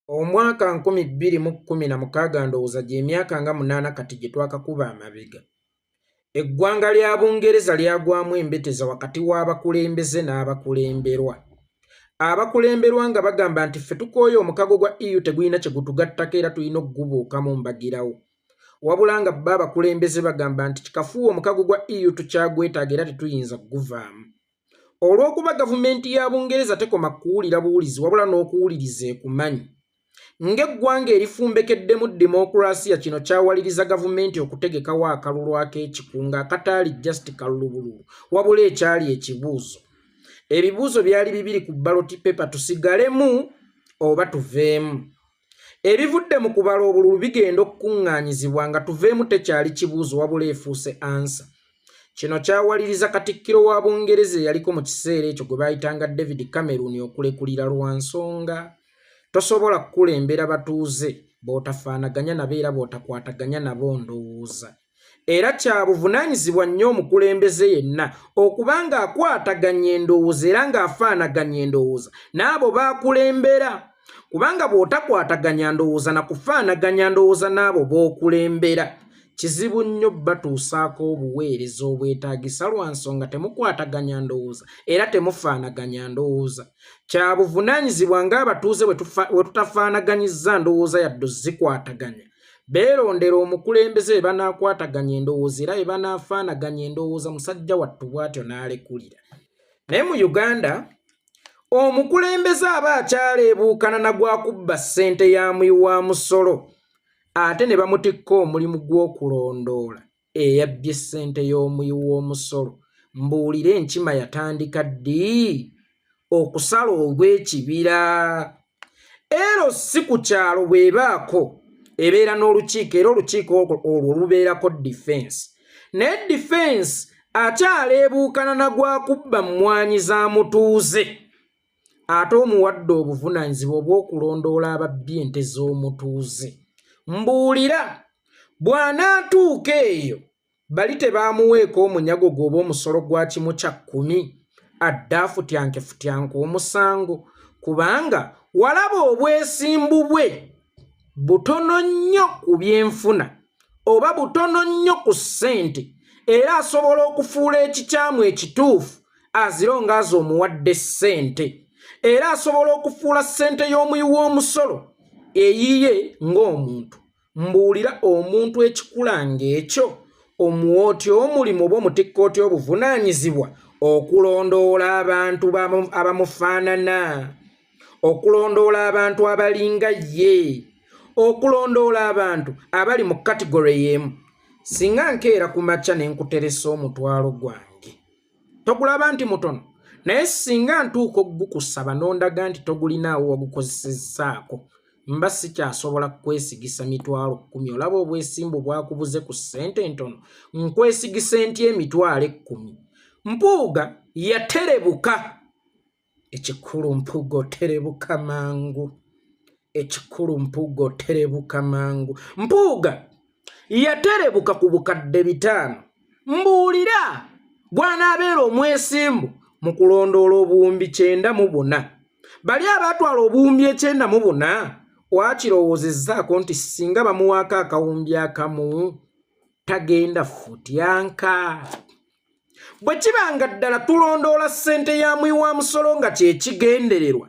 Omwaka 2016 ndowooza gy'emyaka nga 8 kati gye twakakuba amabega. Eggwanga lya Bungereza lyagwamu embeteza wakati w'abakulembeze n'abakulemberwa. Abakulemberwa nga bagamba nti ffe tukooye omukago gwa EU tegulina kye gutugattako era tulina okugubuukamu mbagirawo. Wabula nga bo abakulembeze bagamba nti kikafuuwa omukago gwa EU tukyagwetaaga era tetuyinza kuguvaamu. Olw'okuba gavumenti ya Bungereza tekoma kuwulira buwulizi wabula n'okuwuliriza ekumanyi. Ng'eggwanga erifumbekeddemu demokulasiya kino kyawaliriza gavumenti okutegekawo akalulu ak'ekikunga akataali just kalulubululu wabula ekyali ekibuuzo. Ebibuuzo byali bibiri ku ballot paper, tusigalemu oba tuveemu. Ebivudde mu kubala obululu bigenda okukuŋŋaanyizibwa nga tuveemu tekyali kibuuzo wabula efuuse ansa. Kino kyawaliriza Katikkiro wa Bungereza eyaliko mu kiseera ekyo gwe baayitanga David Cameron okulekulira lwa nsonga. Tosobola kukulembera batuuze b'otafaanaganya nabo era b'otakwataganya nabo ndowooza. Era kya buvunaanyizibwa nnyo omukulembeze yenna okubanga akwataganya endowooza era ng'afaanaganya endowooza n'abo b'akulembera. Kubanga bw'otakwataganya ndowooza na kufaanaganya ndowooza n'abo b'okulembera, kizibu nnyo batuusaako obuweereza obwetaagisa lwa nsonga temukwataganya ndowooza era temufaanaganya ndowooza. Kya buvunaanyizibwa ng'abatuuze bwe tutafaanaganyizza ndowooza yadde zikwataganya. Beerondera omukulembeze we banaakwataganya endowooza era we banaafaanaganya endowooza musajja wattu bw'atyo n'alekulira. Naye mu Uganda, omukulembeze aba akyaleebuukana na gwakubba ssente ya muyi wa musolo. Ate ne bamutikka omulimu gw'okulondoola eyabbye ssente y'omuyi w'omusolo. Mbuulire enkima yatandika ddi? Okusala ogw'ekibira. Ero si ku kyalo bw'ebaako ebeera n'olukiiko era olukiiko olwo lubeerako defense. Naye defense akyaleebuukana na gwakubba mmwanyi za mutuuze. Ate omuwadde obuvunaanyizibwa obw'okulondoola ababbi ente z'omutuuze. Mbuulira bw'anaatuuka eyo bali tebaamuweeka omunyago gw'oba omusolo gwa 1/10 adde afutyanke omusango kubanga walaba obwesimbu bwe butono nnyo ku byenfuna oba butono nnyo ku ssente era asobola okufuula ekikyamu ekituufu azironga azo omuwadde ssente era asobola okufuula ssente y'omuyi w'omusolo eyiye ng'omuntu. Mbuulira omuntu ekikulanga ekyo omuwootya omulimu oba omutikka otya obuvunaanyizibwa okulondoola abantu abamufaanana, okulondoola abantu abalinga ye, okulondoola abantu abali mu kategore y'emu. Singa nkeera ku makya ne nkuteresa omutwalo gwange togulaba nti mutono, naye singa ntuuka okugukusaba n'ondaga nti togulinaawo wagukozesezzaako mba sikyasobola kwesigisa mitwalo 10. Olaba obwesimbu bwakubuze ku ssente entono, nkwesigisa ntya emitwalo 10? Mpuuga yaterebuka. Ekikulu Mpuuga oterebuka mangu. Ekikulu Mpuuga oterebuka mangu. Mpuuga yaterebuka ku bukadde 5. Mbuulira bw'anaabeera omwesimbu mu kulondoola obuwumbi 94. Bali abaatwala obuwumbi 94 wakirowoozezzaako nti singa bamuwaako akawumbi akamu tagenda futyanka. Bwe kibanga ddala tulondoola ssente ya muyi wa musolo nga kyekigendererwa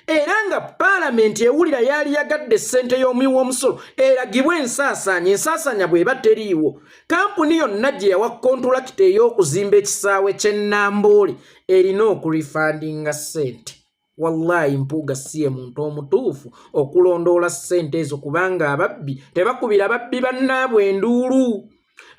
era nga paalamenti ewulira yali yagadde ssente y'omuyi w'omusolo eragibwe ensaasaanya bw'eba teriiwo, kampuni yonna gye yawa kontulakiti ey'okuzimba ekisaawe ky'e Namboole erina okurifandinga ssente. Wallahi Mpuuga si ye muntu omutuufu okulondoola ssente ezo kubanga ababbi tebakubira babbi bannaabwe enduulu.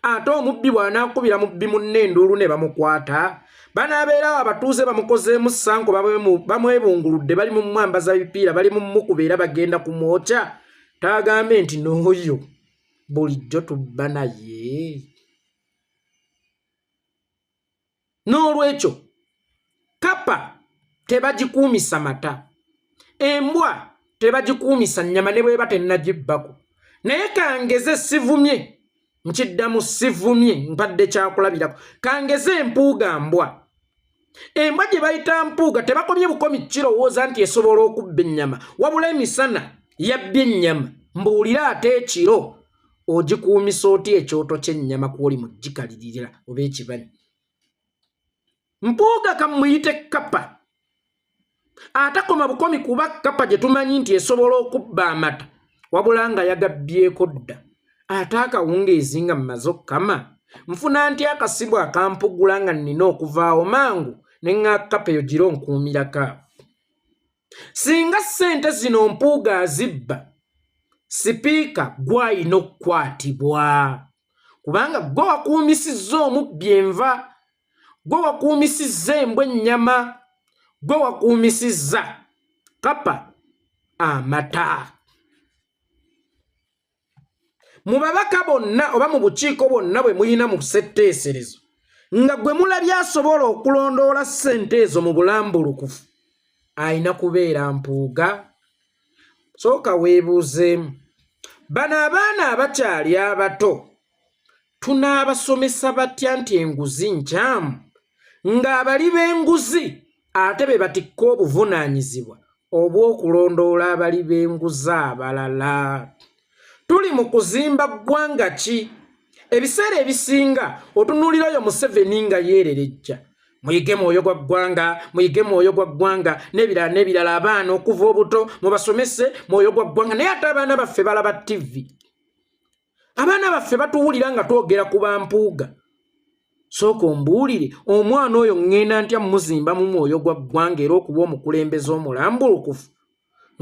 Ate omubbi bw'anaakubira mubbi munne enduulu ne bamukwata, banaabeerawo abatuuze bamukozeemu ssanko bamwebunguludde bali mu mwambaza bipiira bali mu mukuba era bagenda kumwokya. Taagambe nti n'oyo bulijjo tubba naye. N'olwekyo kapa tebagikuumisa mata, embwa tebagikuumisa nnyama ne bweba tennagibbako. Naye kangeze sivumye, nkiddamu sivumye, mpadde kyakulabirako, kangeze Empuuga mbwa. Embwa gye bayita Mpuuga tebakomye bukomi kirowooza nti esobola okubba ennyama wabula emisana yabbye ennyama mbuulira ate ekiro ogikuumisa otya ekyoto ky'ennyama kw'oli mu gikalirira oba ekibani. Mpuuga kamuyite Kapa atakoma bukomi kuba Kapa gye tumanyi nti esobola okubba amata wabula nga yagabbyeko dda. Ate akawungeezi nga mmaze okkama nfuna nti akasibu akampugula nga nnina okuvaawo mangu ne ŋŋa Kapa eyo gira onkuumirako. Singa ssente zino Mpuuga azibba, sipiika gw'alina okukwatibwa kubanga gwe wakuumisizza omubbi enva, gwe wakuumisizza embwa ennyama, gwe wakuumisizza Kapa amata. Mu babaka bonna oba mu bukiiko bwonna bwe muyina mu setteeserezo nga gwe mulabye asobola okulondoola ssente ezo mu bulambulukufu ayina kubeera Mpuuga. Sooka weebuuzeemu, bano abaana abakyali abato tunaabasomesa batya nti enguzi nkyamu ng'abali b'enguzi ate be batikka obuvunaanyizibwa obw'okulondoola abali b'enguzi abalala? Tuli mu kuzimba ggwanga ki? Ebiseera ebisinga otunuulira oyo Museveni nga yeererejja, muyige mwoyo gwa ggwanga, muyige mwoyo gwa ggwanga n'ebirala n'ebirala. Abaana okuva obuto mubasomese mwoyo gwa ggwanga, naye ate abaana baffe balaba TV. Abaana baffe batuwulira nga twogera ku Bampuuga. Sooka ombuulire omwana oyo ŋŋenda ntya muzimba mu mwoyo gwa ggwanga era okuba omukulembeze omulambulukufu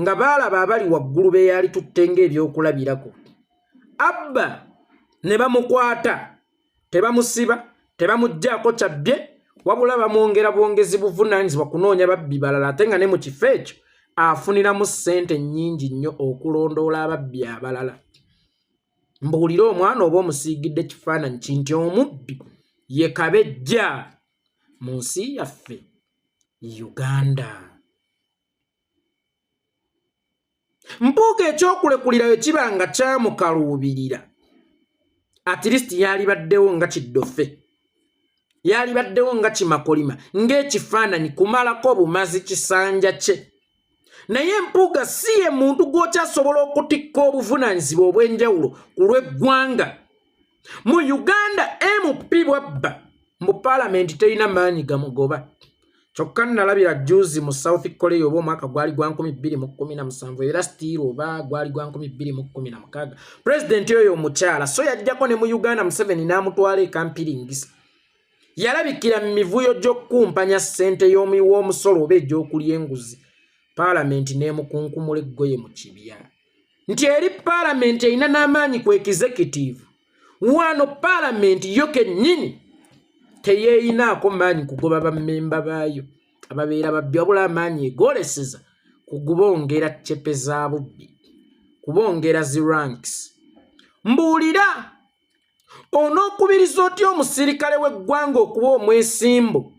nga baalaba abali waggulu be yali tutte ng'ebyokulabirako. Abba ne bamukwata, tebamusiba, tebamuggyako kyabbye, wabula bamwongera bwongezi buvunaanyizibwa kunoonya babbi balala, ate nga ne mu kifo ekyo afuniramu ssente nnyingi nnyo okulondoola ababbi abalala. Mbuulira omwana oba omusiigidde kifaananyi ki nti omubbi ye Kabejja mu nsi yaffe Uganda. Mpuuga ekyokulekulira we kiba nga kyamukaluubirira, at least yalibaddewo nga Kiddofe, yalibaddewo nga Kimakolima, ng'ekifaananyi kumalako bumazi kisanja kye. Naye Mpuuga si ye muntu gw'okyasobola okutikka obuvunaanyizibwa obw'enjawulo ku lw'eggwanga. Mu Uganda MP bwabba mu paalamenti terina maanyi gamugoba. Kyokka nalabira juzi mu South Korea oba omwaka gwali gwa 2017 era still oba gwali gwa 2016 pulezidenti oyo omukyala so yajjako ne mu Uganda Museveni n'amutwala ekampiringisa. Yalabikira mu mivuyo gy'okkumpanya ssente y'omusolo oba egy'okulya enguzi. Paalamenti n'emukunkumula eggoye mu kibya nti eri paalamenti erina n'amaanyi ku executive, wano paalamenti yo kennyini teyeeyinaako maanyi kugoba bammemba baayo ababeera babbi, wabula amaanyi egoleseza kugubongera ccepe za bubbi, kubongera zi ranks. Mbuulira onookubiriza otya omusirikale w'eggwanga okuba omwesimbu,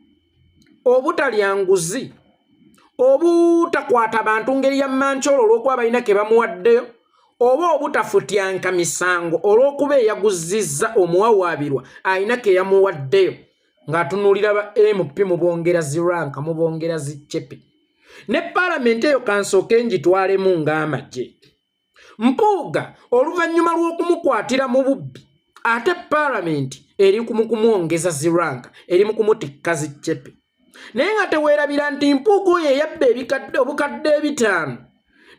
obutalya nguzi, obutakwata bantu ngeri ya Mancholo olw'okuba balina ke bamuwaddeyo, oba obutafutyanka misango olw'okuba eyaguzizza omuwawaabirwa alina ke yamuwaddeyo, ng'atunuulira ba MP mubongera zi ranka, mubongera zi ccepe. Ne paalamenti eyo kansooke ngitwalemu ng'amagye. Mpuuga oluvannyuma lw'okumukwatira mu bubbi, ate paalamenti eri kumwongeza zi ranka, eri mu kumutikka zi ccepe. Naye nga teweerabira nti Mpuuga oyo eyabba obukadde 5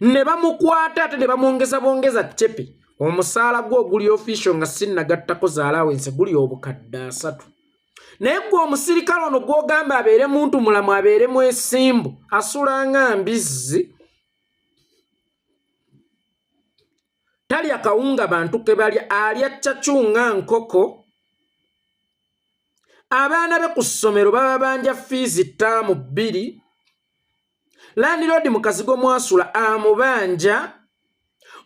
ne bamukwata ate ne bamwongeza bongeza ccepe, omusaala gwe oguli official nga sinnagattako za allowance guli obukadde 3. Naye gwe omusirikale ono gw'ogamba abeere muntu mulamu, abeere mwesimbu, asula nga mbizzi, talya kawunga bantu ke balya, alya ccacu nga nkoko. Abaana be ku ssomero baba banja fiizi ttaamu 2, landlord mu kazigo mwasula amubanja,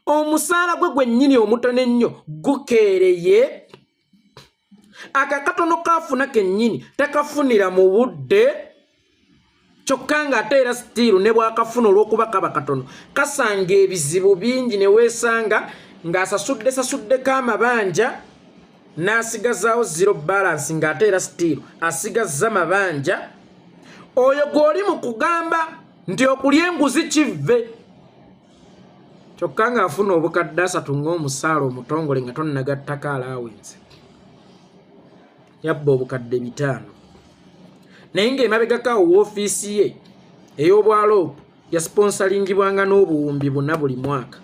omusaala gwe gwennyini omutono ennyo gukeereye, akakatono kaafuna kennyini takafunira mu budde, kyokka ng'ate era sitiiru ne bw'akafuna olw'okuba kaba katono kasanga ebizibu bingi ne weesanga ng'asasuddeko amabanja n'asigazaawo zero balance ng'ate era sitiiru asigazza mabanja. Oyo gw'oli mu kugamba nti okulya enguzi kivve, kyokka ng'afuna obukadde 3 ng'omusaala omutongole nga tonnagattako alawinsi yabba obukadde 5 naye ng'emabegako awo woofiisi ye ey'obwaloopu yasponsalingibwanga n'obuwumbi 4 buli mwaka.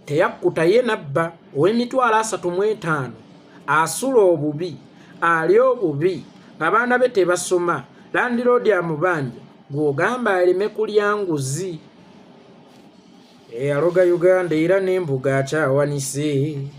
Teyakkuta ye nabba ow'emitwalo 35 asula obubi ali obubi abaana be tebasoma landiroodi amubanja gw'ogamba aleme kulya nguzi. Eyaloga Uganda era n'embuga akyawanise.